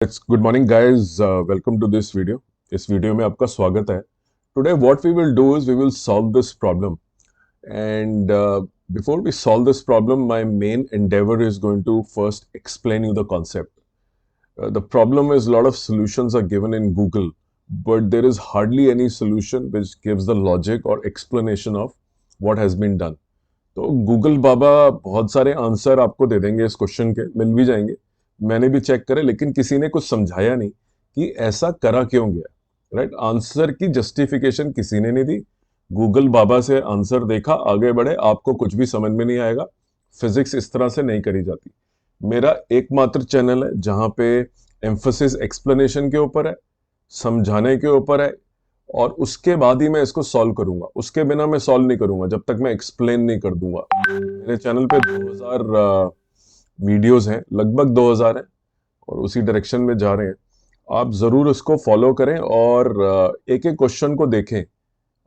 It's good morning guys, welcome to this video. इस video में आपका स्वागत है। Today what we will do is we will solve this problem and before we solve this problem my main endeavor is going to first explain you the concept. The problem is a lot of solutions are given in Google, but there is hardly any solution which gives the logic or explanation of what has been done. तो Google बाबा बहुत सारे answer आपको दे देंगे, इस question के मिल भी जाएंगे। मैंने भी चेक करे, लेकिन किसी ने कुछ समझाया नहीं कि ऐसा करा क्यों गया। राइट, आंसर की जस्टिफिकेशन किसी ने नहीं दी। गूगल बाबा से आंसर देखा, आगे बढ़े, आपको कुछ भी समझ में नहीं आएगा। फिजिक्स इस तरह से नहीं करी जाती। मेरा एकमात्र चैनल है जहां पे एम्फोसिस एक्सप्लेनेशन के ऊपर है, समझाने के ऊपर है, और उसके बाद ही मैं इसको सॉल्व करूंगा। उसके बिना मैं सॉल्व नहीं करूंगा जब तक मैं एक्सप्लेन नहीं कर दूंगा। मेरे चैनल पे 2000 वीडियोस हैं, लगभग 2000 हैं, और उसी डायरेक्शन में जा रहे हैं। आप जरूर उसको फॉलो करें और एक एक क्वेश्चन को देखें,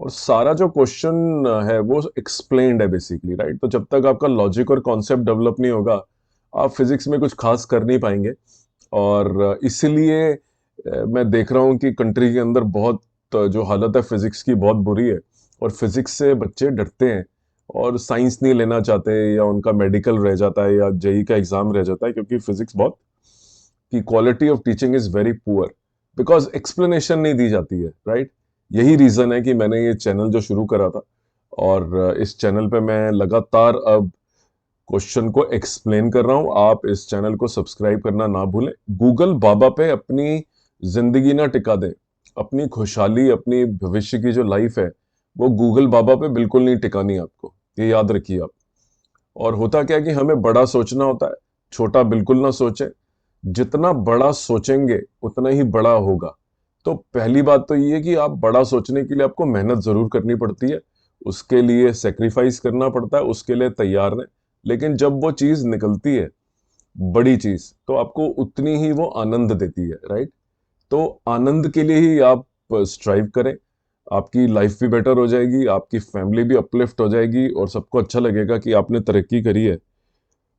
और सारा जो क्वेश्चन है वो एक्सप्लेन्ड है बेसिकली। राइट, तो जब तक आपका लॉजिक और कॉन्सेप्ट डेवलप नहीं होगा, आप फिजिक्स में कुछ खास कर नहीं पाएंगे। और इसलिए मैं देख रहा हूँ कि कंट्री के अंदर बहुत जो हालत है फिजिक्स की, बहुत बुरी है, और फिजिक्स से बच्चे डरते हैं और साइंस नहीं लेना चाहते, या उनका मेडिकल रह जाता है, या जेई का एग्जाम रह जाता है, क्योंकि फिजिक्स बहुत की quality of teaching is very poor, because explanation नहीं दी जाती है। राइट, यही रीजन है कि मैंने ये चैनल जो शुरू करा था, और इस चैनल पे मैं लगातार अब क्वेश्चन को एक्सप्लेन कर रहा हूं। आप इस चैनल को सब्सक्राइब करना ना भूलें। गूगल बाबा पे अपनी जिंदगी ना टिका दें। अपनी खुशहाली, अपनी भविष्य की जो लाइफ है, वो गूगल बाबा पे बिल्कुल नहीं टिकानी आपको, ये याद रखिए आप। और होता क्या है कि हमें बड़ा सोचना होता है, छोटा बिल्कुल ना सोचें। जितना बड़ा सोचेंगे उतना ही बड़ा होगा। तो पहली बात तो ये है कि आप बड़ा सोचने के लिए आपको मेहनत जरूर करनी पड़ती है, उसके लिए सेक्रीफाइस करना पड़ता है, उसके लिए तैयार रहें। लेकिन जब वो चीज निकलती है, बड़ी चीज, तो आपको उतनी ही वो आनंद देती है। राइट, तो आनंद के लिए ही आप स्ट्राइव करें। आपकी लाइफ भी बेटर हो जाएगी, आपकी फैमिली भी अपलिफ्ट हो जाएगी, और सबको अच्छा लगेगा कि आपने तरक्की करी है।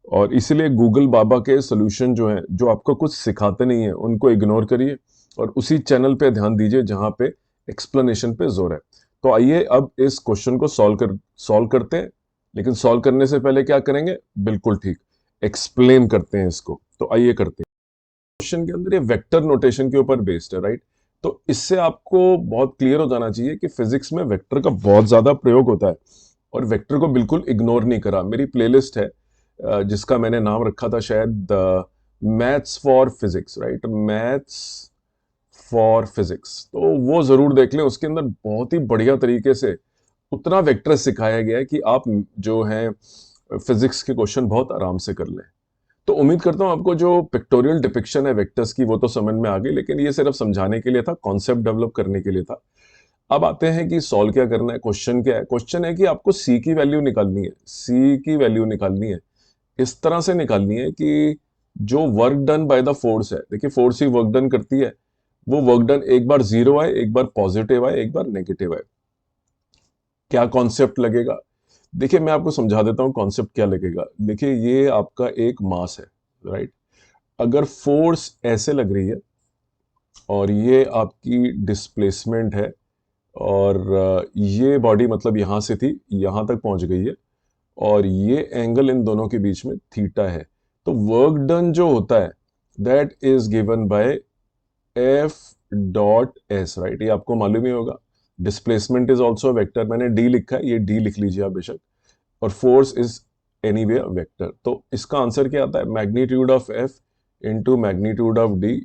और इसलिए गूगल बाबा के सोल्यूशन जो हैं, जो आपको कुछ सिखाते नहीं है, उनको इग्नोर करिए और उसी चैनल पे ध्यान दीजिए जहां पे एक्सप्लेनेशन पे जोर है। तो आइए अब इस क्वेश्चन को सॉल्व करते हैं। लेकिन सॉल्व करने से पहले क्या करेंगे? बिल्कुल ठीक, एक्सप्लेन करते हैं इसको। तो आइए करते हैं। क्वेश्चन के अंदर ये वेक्टर नोटेशन के ऊपर बेस्ड है। राइट, तो इससे आपको बहुत क्लियर हो जाना चाहिए कि फिजिक्स में वेक्टर का बहुत ज्यादा प्रयोग होता है, और वेक्टर को बिल्कुल इग्नोर नहीं करा। मेरी प्लेलिस्ट है जिसका मैंने नाम रखा था शायद maths for physics. Right, maths for physics, तो वो जरूर देख लें। उसके अंदर बहुत ही बढ़िया तरीके से उतना वेक्टर सिखाया गया है कि आप जो है फिजिक्स के क्वेश्चन बहुत आराम से कर लें। तो उम्मीद करता हूं आपको जो पिक्टोरियल डिपिक्शन है वेक्टर्स की, वो तो समझ में आ गई, लेकिन ये सिर्फ समझाने के लिए था, कॉन्सेप्ट डेवलप करने के लिए था। अब आते हैं कि सॉल्व क्या करना है। क्वेश्चन क्या है? क्वेश्चन है कि आपको सी की वैल्यू निकालनी है। सी की वैल्यू निकालनी है, इस तरह से निकालनी है कि जो work done by the force है, देखिए फोर्स ही वर्क डन करती है, वो वर्क डन एक बार जीरो आए, एक बार पॉजिटिव आए, एक बार नेगेटिव आए। क्या कॉन्सेप्ट लगेगा? देखिए मैं आपको समझा देता हूं कॉन्सेप्ट क्या लगेगा। देखिए ये आपका एक मास है। राइट, अगर फोर्स ऐसे लग रही है, और ये आपकी डिस्प्लेसमेंट है, और ये बॉडी मतलब यहां से थी, यहां तक पहुंच गई है, और ये एंगल इन दोनों के बीच में थीटा है। तो वर्क डन जो होता है that is given by F dot S. Right, ये आपको मालूम ही होगा। डिस्प्लेसमेंट इज ऑल्सो वेक्टर, मैंने डी लिखा है, ये डी लिख लीजिए आप बेशक। और फोर्स इज एनीवे वेक्टर। तो इसका आंसर क्या आता है? Magnitude of F into magnitude of D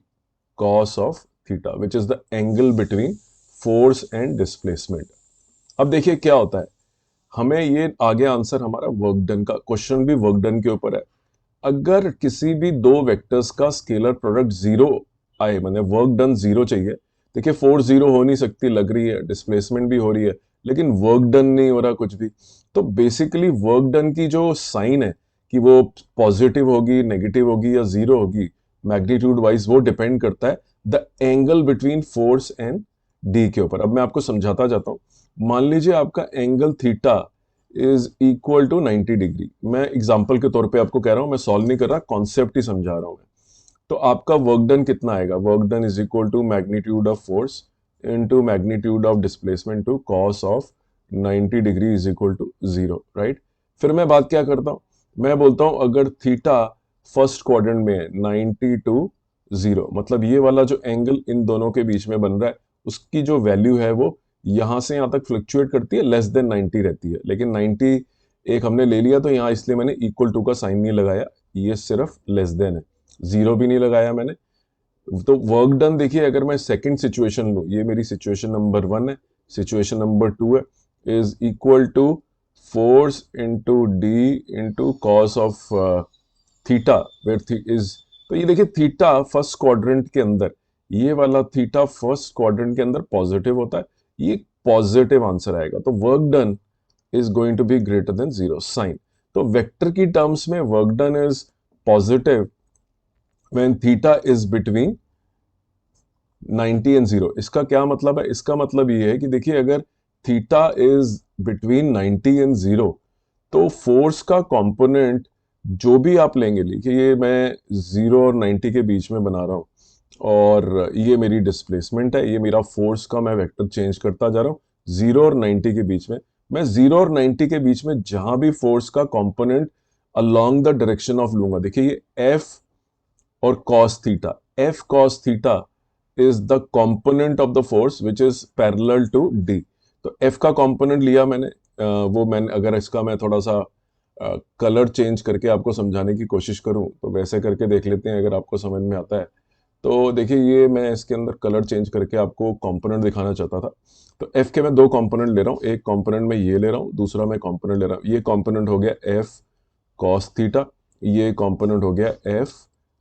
cos of theta, which is the angle between force and displacement. अब देखिए क्या होता है, हमें ये आगे आंसर हमारा वर्क डन का, क्वेश्चन भी वर्क डन के ऊपर है। अगर किसी भी दो वेक्टर्स का स्केलर प्रोडक्ट जीरो आए, मतलब वर्क डन जीरो चाहिए। देखिए फोर्स जीरो हो नहीं सकती, लग रही है, डिस्प्लेसमेंट भी हो रही है, लेकिन वर्क डन नहीं हो रहा कुछ भी। तो बेसिकली वर्क डन की जो साइन है कि वो पॉजिटिव होगी, नेगेटिव होगी, या जीरो होगी, मैग्नीट्यूड वाइज, वो डिपेंड करता है the angle between force and D के ऊपर। अब मैं आपको समझाता जाता हूं। मान लीजिए आपका angle theta is equal to 90 degree. मैं एग्जाम्पल के तौर पे आपको कह रहा हूं, मैं सॉल्व नहीं कर रहा, कॉन्सेप्ट ही समझा रहा हूं मैं। तो आपका वर्क डन कितना आएगा? Work done is equal to magnitude of force into magnitude of displacement to cos of 90 degree is equal to 0, right? फिर मैं बात क्या करता हूं, मैं बोलता हूं अगर थीटा फर्स्ट क्वाड्रेंट में है 90 टू 0, मतलब ये वाला जो एंगल इन दोनों के बीच में बन रहा है उसकी जो वैल्यू है वो यहां से यहां तक फ्लक्चुएट करती है, लेस देन 90 रहती है, लेकिन 90 एक हमने ले लिया तो यहां इसलिए मैंने इक्वल टू का साइन नहीं लगाया, ये सिर्फ लेस देन है, जीरो भी नहीं लगाया मैंने। तो वर्क डन देखिए, अगर मैं सेकंड सिचुएशन लूं, ये मेरी सिचुएशन नंबर 1 है, सिचुएशन नंबर 2 है, is equal to force into D into cos of theta where is, तो ये देखिए थीटा फर्स्ट क्वाड्रेंट के अंदर, ये वाला थीटा फर्स्ट क्वाड्रेंट के अंदर पॉजिटिव होता है, ये पॉजिटिव आंसर आएगा, तो work done is going to be greater than 0 sign. तो वेक्टर की टर्म्स में work done is positive when theta is between 90 and 0। इसका क्या मतलब है? इसका मतलब ये है कि देखिए अगर थीटा इज बिटवीन 90 एंड 0 तो फोर्स का कंपोनेंट जो भी आप लेंगे, लिखिए ये मैं 0 और 90 के बीच में बना रहा हूं, और ये मेरी डिस्प्लेसमेंट है, ये मेरा फोर्स का मैं वेक्टर चेंज करता जा रहा हूं 0 और 90 के बीच में। मैं 0 और 90 के बीच में जहां भी फोर्स का component along the direction of लूंगा, देखिए ये एफ और cos theta, F cos theta is the component of the force which is parallel to D. तो एफ का कंपोनेंट लिया मैंने, वो मैंने अगर इसका मैं थोड़ा सा कलर चेंज करके आपको समझाने की कोशिश करूं तो वैसे करके देख लेते हैं अगर आपको समझ में आता है। तो देखिए ये मैं इसके अंदर कलर चेंज करके आपको कंपोनेंट दिखाना चाहता था। तो एफ के मैं दो कंपोनेंट ले रहा हूँ, एक कंपोनेंट में ये ले रहा हूँ, दूसरा मैं कंपोनेंट ले रहा हूँ। ये कंपोनेंट हो गया एफ कॉस थीटा, ये कंपोनेंट हो गया F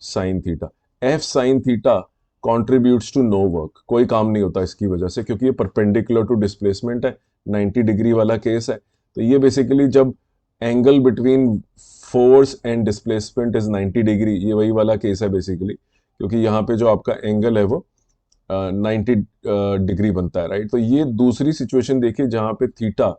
sine theta. F sine theta contributes to no work, कोई काम नहीं होता इसकी वजह से, क्योंकि ये परपेंडिकुलर टू डिस्प्लेसमेंट है, 90 डिग्री वाला केस है। तो ये बेसिकली जब angle between force and displacement is 90 degree, ये वही वाला केस है बेसिकली, क्योंकि यहाँ पे जो आपका एंगल है वो 90 डिग्री बनता है, राइट? तो ये दूसरी सिचुएशन देखिए जहां पे थीटा,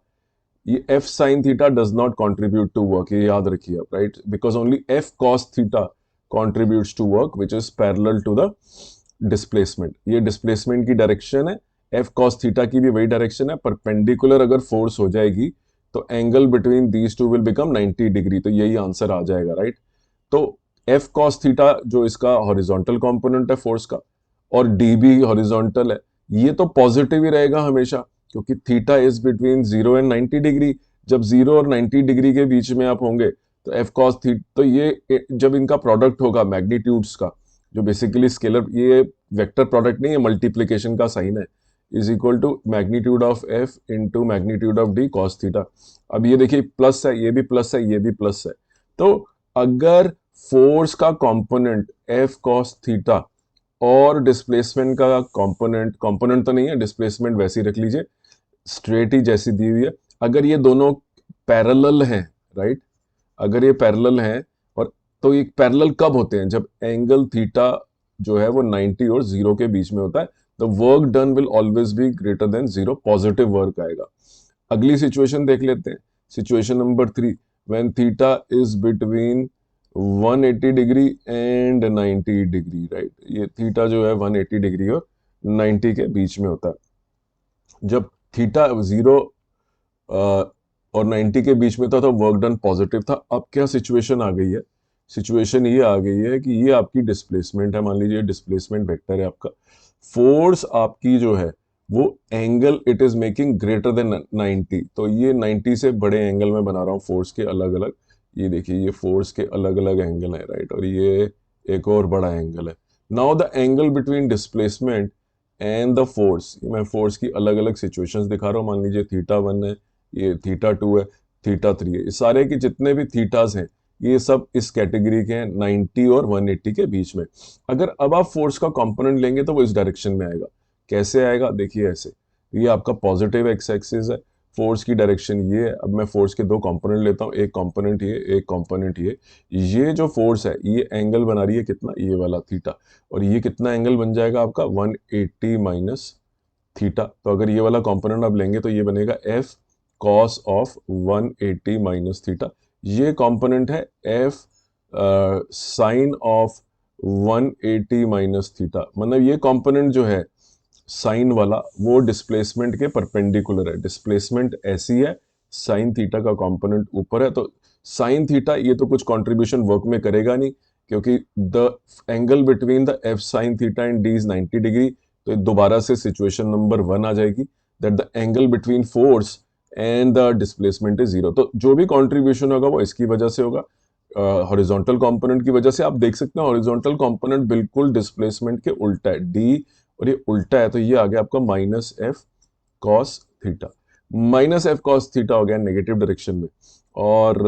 ये F sine theta does not contribute to work, ये याद रखिए आप, right? Because only F cos theta contributes to work which is parallel to the displacement. ये डिस्प्लेसमेंट की डायरेक्शन है, एफ कॉस थीटा की भी वही डायरेक्शन है, परपेंडिकुलर अगर फोर्स हो जाएगी तो angle between these two will become 90 degree, तो यही आंसर आ जाएगा, राइट? तो एफ कॉस थीटा जो इसका हॉरिजॉन्टल कंपोनेंट है फोर्स का, और डी भी हॉरिजॉन्टल है, ये तो पॉजिटिव ही रहेगा हमेशा, क्योंकि theta is between 0 and 90 degree. जब 0 और 90 डिग्री के बीच में आप होंगे तो एफ कॉस थीटा, तो ये जब इनका प्रोडक्ट होगा मैग्नीट्यूड्स का, जो बेसिकली स्केलर, ये वेक्टर प्रोडक्ट नहीं है, मल्टीप्लीकेशन का साइन है, is equal to magnitude of F into magnitude of D cos theta. अब ये देखिए प्लस है, ये भी प्लस है, ये भी प्लस है। तो अगर फोर्स का कंपोनेंट एफ कॉस थीटा और डिस्प्लेसमेंट का कंपोनेंट, कंपोनेंट तो नहीं है, डिस्प्लेसमेंट वैसे ही रख लीजिए, स्ट्रेट ही जैसी दी हुई है, अगर ये दोनों पैरेलल हैं, राइट? अगर ये पैरेलल हैं, और तो ये पैरेलल कब होते हैं? जब एंगल थीटा जो है वो 90 और 0 के बीच में होता है, the work done will always be greater than 0, positive work आएगा। अगली सिचुएशन देख लेते हैं, situation number 3, when theta is between 180 degree and 90 degree, right? ये थीटा जो है 180 डिग्री और 90 के बीच में होता है। जब थीटा 0 और 90 के बीच में था तो वर्क डन पॉजिटिव था। अब क्या सिचुएशन आ गई है? सिचुएशन ये आ गई है कि ये आपकी डिस्प्लेसमेंट है, मान लीजिए डिस्प्लेसमेंट वेक्टर है आपका, फोर्स आपकी जो है वो angle it is making greater than 90, तो ये 90 से बड़े एंगल में बना रहा हूँ फोर्स के अलग अलग, ये देखिए ये फोर्स के अलग अलग एंगल है, राइट? और ये एक और बड़ा एंगल है। Now the angle between displacement and the force, मैं फोर्स की अलग अलग सिचुएशंस दिखा रहा हूँ, मान लीजिए थीटा 1 है, ये थीटा 2 है, थीटा 3 है, इस सारे के जितने भी थीटास हैं ये सब इस कैटेगरी के हैं, 90 और 180 के बीच में। अगर अब आप फोर्स का कंपोनेंट लेंगे तो वो इस डायरेक्शन में आएगा। कैसे आएगा? देखिए ऐसे, ये आपका पॉजिटिव एक्स एक्सिस है, फोर्स की डायरेक्शन ये है। अब मैं फोर्स के दो कंपोनेंट लेता हूँ, एक कंपोनेंट ये, एक कंपोनेंट ये जो फोर्स है ये एंगल बना रही है कितना? ये वाला थीटा, और ये कितना एंगल बन जाएगा आपका? 180 माइनस थीटा। तो अगर ये वाला कंपोनेंट आप लेंगे तो ये बनेगा F cos of 180 minus theta. ये कंपोनेंट है F sine of 180 minus theta, मतलब ये कंपोनेंट जो है साइन वाला वो डिस्प्लेसमेंट के परपेंडिकुलर है, डिस्प्लेसमेंट ऐसी है, साइन थीटा का कंपोनेंट ऊपर है, तो साइन थीटा ये तो कुछ कंट्रीब्यूशन वर्क में करेगा नहीं, क्योंकि the angle between the F sine theta and D is 90 degree. तो दोबारा से सिचुएशन नंबर 1 आ जाएगी, that the angle between force and the displacement is zero. तो जो भी कंट्रीब्यूशन होगा वो इसकी वजह से होगा, हॉरिजॉन्टल कंपोनेंट की वजह से। आप देख सकते हैं हॉरिजॉन्टल कंपोनेंट बिल्कुल डिस्प्लेसमेंट के उल्टा है, डी और ये उल्टा है, तो ये आ गया आपका minus F cos theta. Minus F cos theta हो गया नेगेटिव डायरेक्शन में। और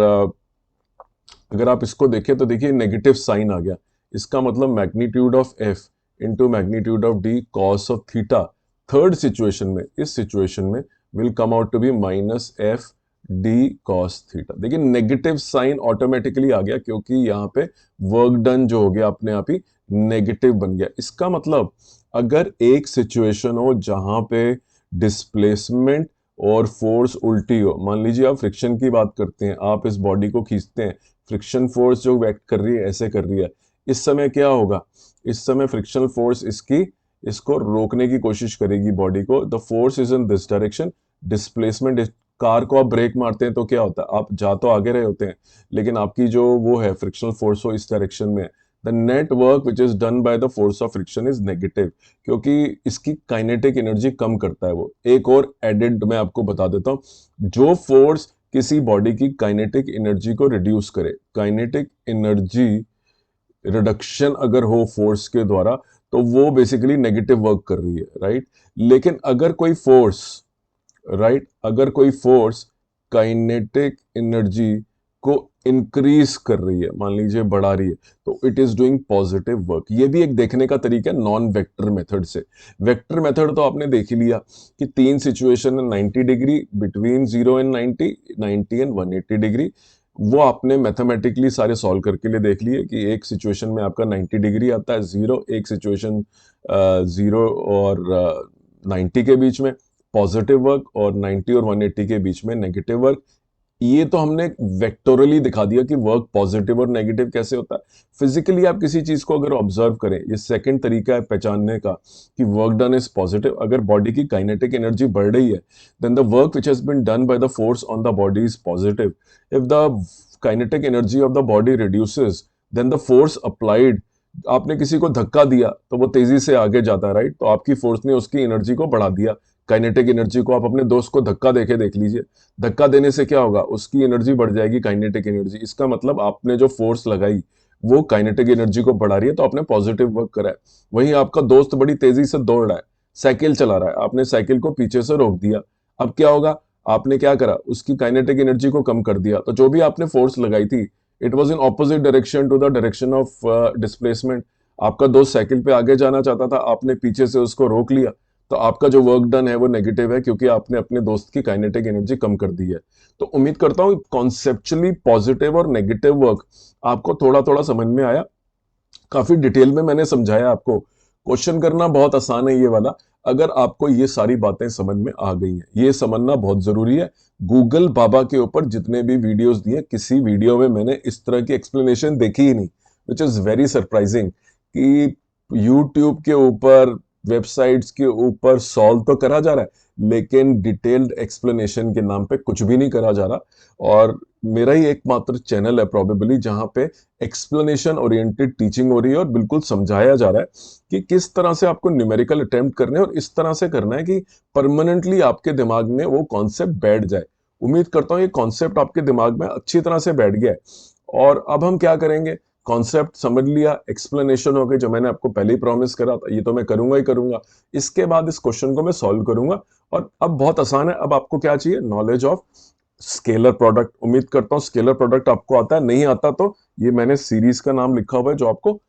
अगर आप इसको देखें तो देखिए नेगेटिव साइन आ गया, इसका मतलब magnitude of F into magnitude of D cos of theta third situation में, इस सिचुएशन में will come out to be minus F D cos theta. देखिए नेगेटिव साइन ऑटोमेटिकली आ गया, क्योंकि यहाँ पे वर्क डन जो हो गया अपने आप ही नेगेटिव बन गया। इसका मतलब अगर एक सिचुएशन हो जहां पे डिस्प्लेसमेंट और फोर्स उल्टी हो, मान लीजिए आप फ्रिक्शन की बात करते हैं, आप इस बॉडी को खींचते हैं, फ्रिक्शन फोर्स जो एक्ट कर रही है ऐसे कर रही है, इस समय क्या होगा, इस समय फ्रिक्शनल फोर्स इसको रोकने की कोशिश करेगी बॉडी को, the force is in this direction, displacement. Car को आप ब्रेक मारते हैं तो क्या होता है, आप जा तो आगे रहे होते हैं, लेकिन आपकी जो वो है फ्रिक्शनल फोर्स हो इस डायरेक्शन में, the net work which is done by the force of friction is negative, क्योंकि इसकी काइनेटिक एनर्जी कम करता है वो। एक और एडेड मैं आपको बता देता हूँ, जो फोर्स किसी बॉडी की काइनेटिक एनर्जी को रिड्यूस करे, काइनेटिक एनर्जी रिडक्शन अगर हो फोर्स के द्वारा, तो वो बेसिकली नेगेटिव वर्क कर रही है, राइट। लेकिन अगर कोई फोर्स, राइट, अगर कोई फोर्स काइनेटिक एनर्जी को इंक्रीज कर रही है, मान लीजिए बढ़ा रही है, तो it is doing positive work. ये भी एक देखने का तरीका है नॉन वेक्टर मेथड से। वेक्टर मेथड तो आपने देख ही लिया कि तीन सिचुएशन है, 90 degree, between 0 and 90, 90 and 180 degree, वो आपने मैथमेटिकली सारे सॉल्व करके लिए देख लिए कि एक सिचुएशन में आपका 90 डिग्री आता है जीरो, एक सिचुएशन 0 और 90 के बीच में पॉजिटिव वर्क, और 90 और 180 के बीच में नेगेटिव वर्क। ये तो हमने वेक्टोरली दिखा दिया कि वर्क पॉजिटिव और नेगेटिव कैसे होता है। फिजिकली आप किसी चीज को अगर ऑब्जर्व करें, ये सेकंड तरीका है पहचानने का कि वर्क डन इज पॉजिटिव। अगर बॉडी की काइनेटिक एनर्जी बढ़ रही है, then the work which has been done by the force on the body is positive. If the kinetic energy of the body reduces, then the force applied, आपने किसी को धक्का दिया तो वो तेजी से आगे जाता है, राइट, तो आपकी फोर्स ने उसकी एनर्जी को बढ़ा दिया, काइनेटिक एनर्जी को। आप अपने दोस्त को धक्का देके देख लीजिए, धक्का देने से क्या होगा, उसकी एनर्जी बढ़ जाएगी, काइनेटिक एनर्जी। इसका मतलब आपने जो फोर्स लगाई वो काइनेटिक एनर्जी को बढ़ा रही है, तो आपने पॉजिटिव वर्क करा है। वहीं आपका दोस्त बड़ी तेजी से दौड़ रहा है, साइकिल चला रहा है, आपने साइकिल को पीछे से रोक दिया, अब क्या होगा, आपने क्या करा, उसकी काइनेटिक एनर्जी को कम कर दिया, तो जो भी आपने फोर्स लगाई थी it was in opposite direction to the direction of displacement. आपका दोस्त साइकिल पे आगे जाना चाहता था, आपने पीछे से उसको रोक लिया, तो आपका जो वर्क डन है वो नेगेटिव है, क्योंकि आपने अपने दोस्त की काइनेटिक एनर्जी कम कर दी है। तो उम्मीद करता हूं कॉन्सेप्चुअली पॉजिटिव और नेगेटिव वर्क आपको थोड़ा थोड़ा समझ में आया। काफी डिटेल में मैंने समझाया आपको, क्वेश्चन करना बहुत आसान है ये वाला, अगर आपको ये सारी बातें समझ में आ गई हैं। ये समझना बहुत जरूरी है। गूगल बाबा के ऊपर जितने भी वीडियोस दिए, किसी वीडियो में मैंने इस तरह की एक्सप्लेनेशन देखी ही नहीं, विच इज वेरी सरप्राइजिंग कि यूट्यूब के ऊपर, वेबसाइट्स के ऊपर सॉल्व तो करा जा रहा है, लेकिन डिटेल्ड एक्सप्लेनेशन के नाम पे कुछ भी नहीं करा जा रहा। और मेरा ही एकमात्र चैनल है प्रोबेबली जहां पे एक्सप्लेनेशन ओरिएंटेड टीचिंग हो रही है, और बिल्कुल समझाया जा रहा है कि किस तरह से आपको न्यूमेरिकल अटेम्प्ट करने हैं, और इस तरह से करना है कि परमानेंटली आपके दिमाग में वो कॉन्सेप्ट बैठ जाए। उम्मीद करता हूँ ये कॉन्सेप्ट आपके दिमाग में अच्छी तरह से बैठ गया है। और अब हम क्या करेंगे, कॉन्सेप्ट समझ लिया, एक्सप्लेनेशन हो गई, जो मैंने आपको पहले ही प्रॉमिस करा था ये तो मैं करूंगा ही करूंगा। इसके बाद इस क्वेश्चन को मैं सॉल्व करूंगा, और अब बहुत आसान है। अब आपको क्या चाहिए, नॉलेज ऑफ स्केलर प्रोडक्ट। उम्मीद करता हूं स्केलर प्रोडक्ट आपको आता है, नहीं आता तो ये मैंने सीरीज का नाम लिखा हुआ है जो आपको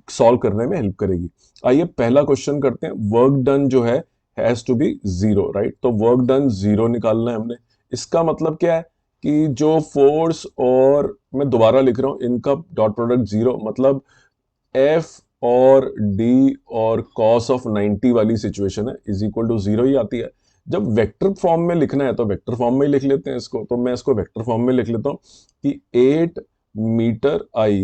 सॉल्व करने में हेल्प करेगी। आइए पहला क्वेश्चन करते हैं। वर्क डन जो है has to be zero, right, तो वर्क डन जीरो निकालना है हमने। इसका मतलब क्या है कि जो फोर्स, और मैं दोबारा लिख रहा हूं, इनका डॉट प्रोडक्ट जीरो, मतलब एफ और डी और कॉस ऑफ 90 वाली सिचुएशन है इज इक्वल टू जीरो ही आती है। जब वेक्टर फॉर्म में लिखना है तो वेक्टर फॉर्म में ही लिख लेते हैं इसको, तो मैं इसको वेक्टर फॉर्म में लिख लेता हूं कि 8 मीटर आई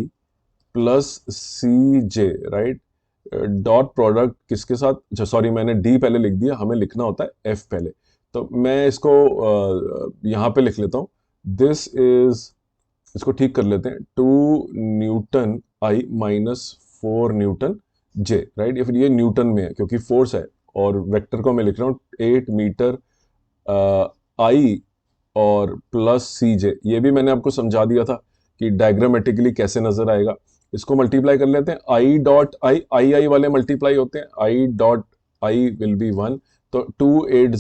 प्लस सी जे, राइट। डॉट प्रोडक्ट किसके साथ, अच्छा सॉरी मैंने डी पहले लिख दिया, हमें लिखना होता है एफ पहले। तो मैं इसको यहाँ पे लिख लेता हूँ। दिस इज, इसको ठीक कर लेते हैं, 2 न्यूटन आई माइनस 4 न्यूटन जे, राइट। या फिर ये न्यूटन में है क्योंकि फोर्स है, और वेक्टर को मैं लिख रहा हूँ 8 मीटर आई और प्लस सी जे। ये भी मैंने आपको समझा दिया था कि डायग्रामेटिकली कैसे नजर आएगा। इसको मल्टीप्लाई कर लेते हैं, आई डॉट आई, आई आई वाले मल्टीप्लाई होते हैं, I dot I will be 1, तो 2 8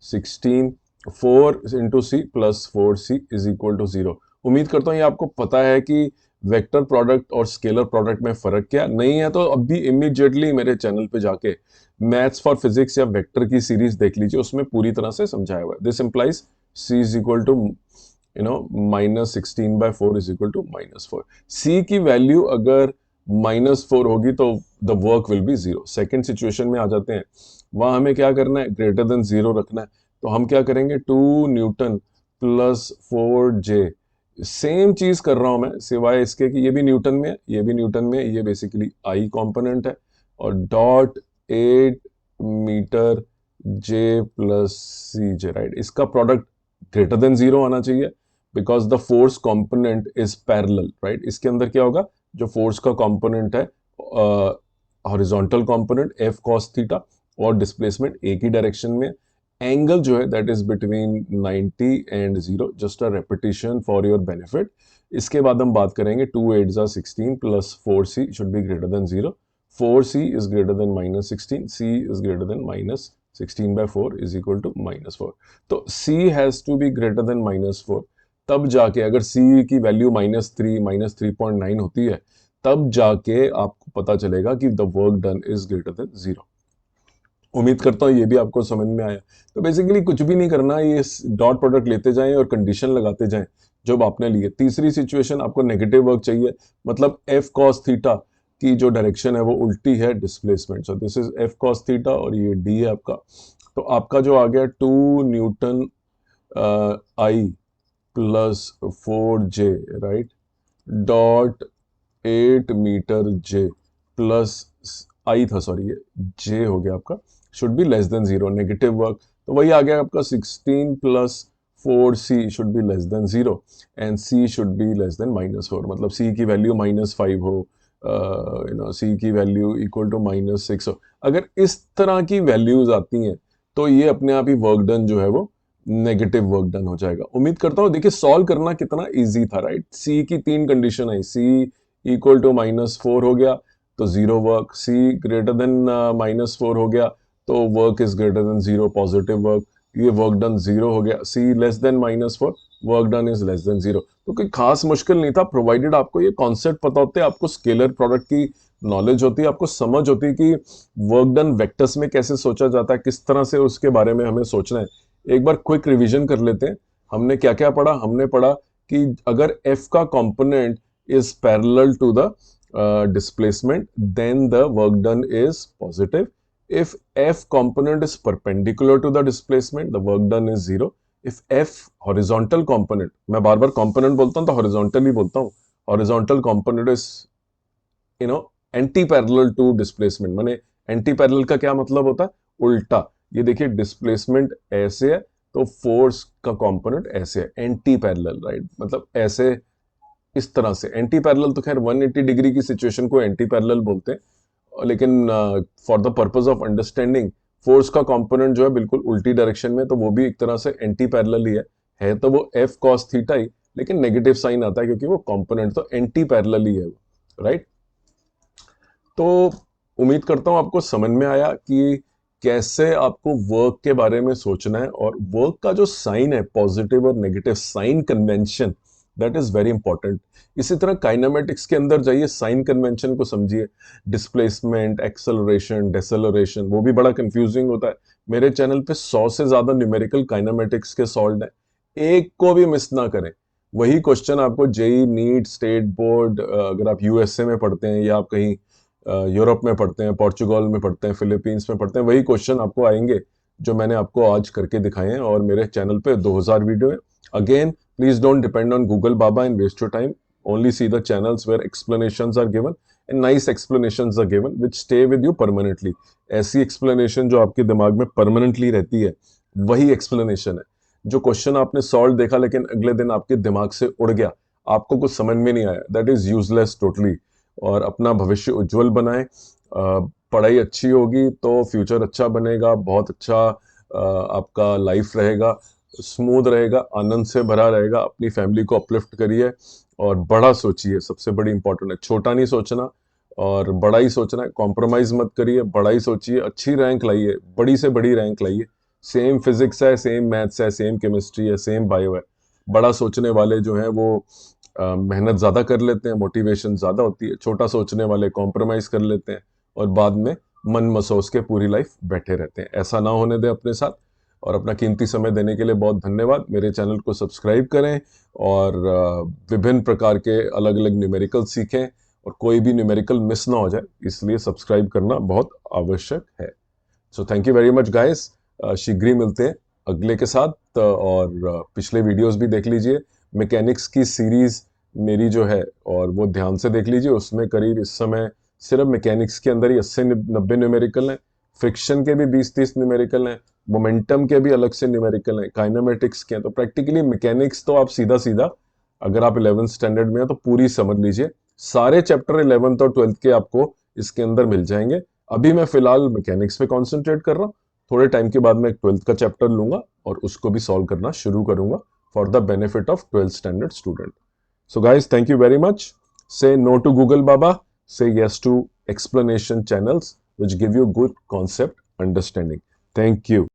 16, 4 into C plus 4c is equal to 0। उम्मीद करता हूँ ये आपको पता है कि वेक्टर प्रोडक्ट और स्केलर प्रोडक्ट में फर्क क्या। नहीं है तो अभी इमीडिएटली मेरे चैनल पे जाके मैथ्स फॉर फिजिक्स या वेक्टर की सीरीज देख लीजिए, उसमें पूरी तरह से समझाया हुआ है। This implies c is equal to -16/4 is equal to -4। c की वैल्यू अगर -4 होगी तो the work will be 0। Second situation में आ जाते हैं, वहां हमें क्या करना है, ग्रेटर देन 0 रखना है। तो हम क्या करेंगे, 2 न्यूटन प्लस 4 जे। सेम चीज कर रहा हूं मैं, सिवाय इसके कि ये भी न्यूटन में है, ये भी न्यूटन में है, ये बेसिकली आई कंपोनेंट है, और डॉट 8 मीटर जे प्लस सी जे, राइट। इसका प्रोडक्ट ग्रेटर देन 0 आना चाहिए because the force component is parallel, right. इसके अंदर क्या होगा, जो फोर्स का कंपोनेंट है horizontal component F cos theta, और डिस्प्लेसमेंट एक ही डायरेक्शन में, एंगल जो है that is between 90 and 0, just a repetition for your benefit. इसके बाद हम बात करेंगे 2 8 16 plus 4c should be greater than 0, 4c is greater than -16, c is greater than -16/4 is equal to -4। तो c has to be greater than -4, तब जाके अगर c की वैल्यू -3 -3.9 होती है, तब जाके आपको पता चलेगा कि the work done is greater than 0। उम्मीद करता हूँ ये भी आपको समझ में आया। तो बेसिकली कुछ भी नहीं करना, ये डॉट प्रोडक्ट लेते जाएं और कंडीशन लगाते जाएं जो आपने लिए। तीसरी सिचुएशन, आपको नेगेटिव वर्क चाहिए, मतलब एफ कॉस थीटा की जो डायरेक्शन है वो उल्टी है displacement. So this is F cos theta और ये डी है आपका। तो आपका जो आ गया 2 न्यूटन आई प्लस 4 जे, राइट, डॉट 8 मीटर जे प्लस आई था, सॉरी ये जे हो गया आपका, should be less than 0, negative work. तो वही आ गया आपका 16 plus 4c should be less than 0 and c should be less than -4, मतलब c की वैल्यू -5 हो, c की वैल्यू इक्वल टू -6 हो। अगर इस तरह की वैल्यूज आती हैं तो ये अपने आप ही वर्क डन जो है वो नेगेटिव वर्क डन हो जाएगा। उम्मीद करता हूँ देखिए सॉल्व करना कितना इजी था, राइट। c की 3 कंडीशन आई, c इक्वल टू -4 हो गया तो 0 वर्क, c ग्रेटर देन -4 हो गया तो work is greater than 0, positive work. ये वर्क डन 0 हो गया, c less than -4, work done is less than 0। तो कोई खास मुश्किल नहीं था, प्रोवाइडेड आपको ये कॉन्सेप्ट पता होते, आपको स्केलर प्रोडक्ट की नॉलेज होती है, आपको समझ होती है कि वर्क डन वेक्टर्स में कैसे सोचा जाता है, किस तरह से उसके बारे में हमें सोचना है। एक बार क्विक रिवीजन कर लेते हैं, हमने क्या क्या पढ़ा। हमने पढ़ा कि अगर f का component is parallel to the displacement, then the work done is positive. If f component is perpendicular to the displacement, the work done is 0. If f horizontal component, मैं बार बार component बोलता हूँ तो horizontal ही बोलता हूँ, horizontal component is anti parallel to displacement. माने anti parallel का क्या मतलब होता है, उल्टा। ये देखिए डिस्प्लेसमेंट ऐसे है तो फोर्स का कंपोनेंट ऐसे है, एंटी पैरेलल, राइट, मतलब ऐसे इस तरह से। एंटी पैरेलल तो खैर 180 डिग्री की सिचुएशन को एंटी पैरेलल बोलते हैं, लेकिन for the purpose of understanding force का कंपोनेंट जो है बिल्कुल उल्टी डायरेक्शन में, तो वो भी एक तरह से एंटी पैरेलल ही है तो वो एफ कॉस थीटा ही, लेकिन नेगेटिव साइन आता है क्योंकि वो कंपोनेंट तो एंटी पैरेलल ही है, राइट। तो उम्मीद करता हूं आपको समझ में आया कि कैसे आपको वर्क के बारे में सोचना है, और वर्क का जो साइन है, पॉजिटिव और negative sign convention, that is very important. इसी तरह काइनेमेटिक्स के अंदर जाइए, साइन कन्वेंशन को समझिए, डिस्प्लेसमेंट, एक्सेलरेशन, डेसेलरेशन, वो भी बड़ा कंफ्यूजिंग होता है। मेरे चैनल पे 100 से ज्यादा न्यूमेरिकल काइनेमेटिक्स के सॉल्व है, एक को भी मिस ना करें। वही क्वेश्चन आपको जेई, नीट, स्टेट बोर्ड, अगर आप यूएसए में पढ़ते हैं या आप कहीं यूरोप में पढ़ते हैं, पोर्चुगल में पढ़ते हैं, फिलीपींस में पढ़ते हैं, वही क्वेश्चन आपको आएंगे जो मैंने आपको आज करके दिखाए हैं। और मेरे चैनल पे 2000 वीडियो है। Again please don't depend on Google बाबा and waste your time. only see the channels where explanations are given and nice explanations are given which stay with you permanently. ऐसी explanation जो आपके दिमाग में permanently रहती है, वही explanation है. जो क्वेश्चन आपने सॉल्व देखा लेकिन अगले दिन आपके दिमाग से उड़ गया, आपको कुछ समझ में नहीं आया, दैट इज यूजलेस टोटली. और अपना भविष्य उज्जवल बनाएं. पढ़ाई अच्छी होगी तो फ्यूचर अच्छा बनेगा, बहुत अच्छा आपका लाइफ रहेगा, स्मूथ रहेगा, आनंद से भरा रहेगा. अपनी फैमिली को अपलिफ्ट करिए और बड़ा सोचिए, सबसे बड़ी इंपॉर्टेंट है. छोटा नहीं सोचना और बड़ा ही सोचना है. कॉम्प्रोमाइज मत करिए, बड़ा ही सोचिए, अच्छी रैंक लाइए, बड़ी से बड़ी रैंक लाइए. सेम फिजिक्स है, सेम मैथ्स है, सेम केमिस्ट्री है, सेम बायो है. बड़ा सोचने वाले जो हैं वो मेहनत ज़्यादा कर लेते हैं, मोटिवेशन ज़्यादा होती है. छोटा सोचने वाले कॉम्प्रोमाइज़ कर लेते हैं और बाद में मन मसोस के पूरी लाइफ बैठे रहते हैं. ऐसा ना होने दें अपने साथ. और अपना कीमती समय देने के लिए बहुत धन्यवाद. मेरे चैनल को सब्सक्राइब करें और विभिन्न प्रकार के अलग अलग न्यूमेरिकल सीखें और कोई भी न्यूमेरिकल मिस ना हो जाए, इसलिए सब्सक्राइब करना बहुत आवश्यक है. So thank you very much guys. शीघ्र ही मिलते हैं अगले के साथ. और पिछले वीडियोस भी देख लीजिए. मैकेनिक्स की सीरीज मेरी जो है और वो ध्यान से देख लीजिए. उसमें करीब इस समय सिर्फ मैकेनिक्स के अंदर ही 80-90 न्यूमेरिकल हैं. फ्रिक्शन के भी 20-30 न्यूमेरिकल हैं. मोमेंटम के भी अलग से न्यूमेरिकल हैं. काइनेमेटिक्स के हैं. तो प्रैक्टिकली मैकेनिक्स तो आप सीधा सीधा अगर आप 11th स्टैंडर्ड में हैं तो पूरी समझ लीजिए. सारे चैप्टर 11th और 12th के आपको इसके अंदर मिल जाएंगे. अभी मैं फिलहाल मैकेनिक्स पे कॉन्सेंट्रेट कर रहा हूँ. थोड़े टाइम के बाद मैं 12th का चैप्टर लूंगा और उसको भी सॉल्व करना शुरू करूंगा for the benefit of 12th standard student. So guys, thank you very much. Say no to Google Baba. Say yes to explanation channels which give you good concept understanding. Thank you.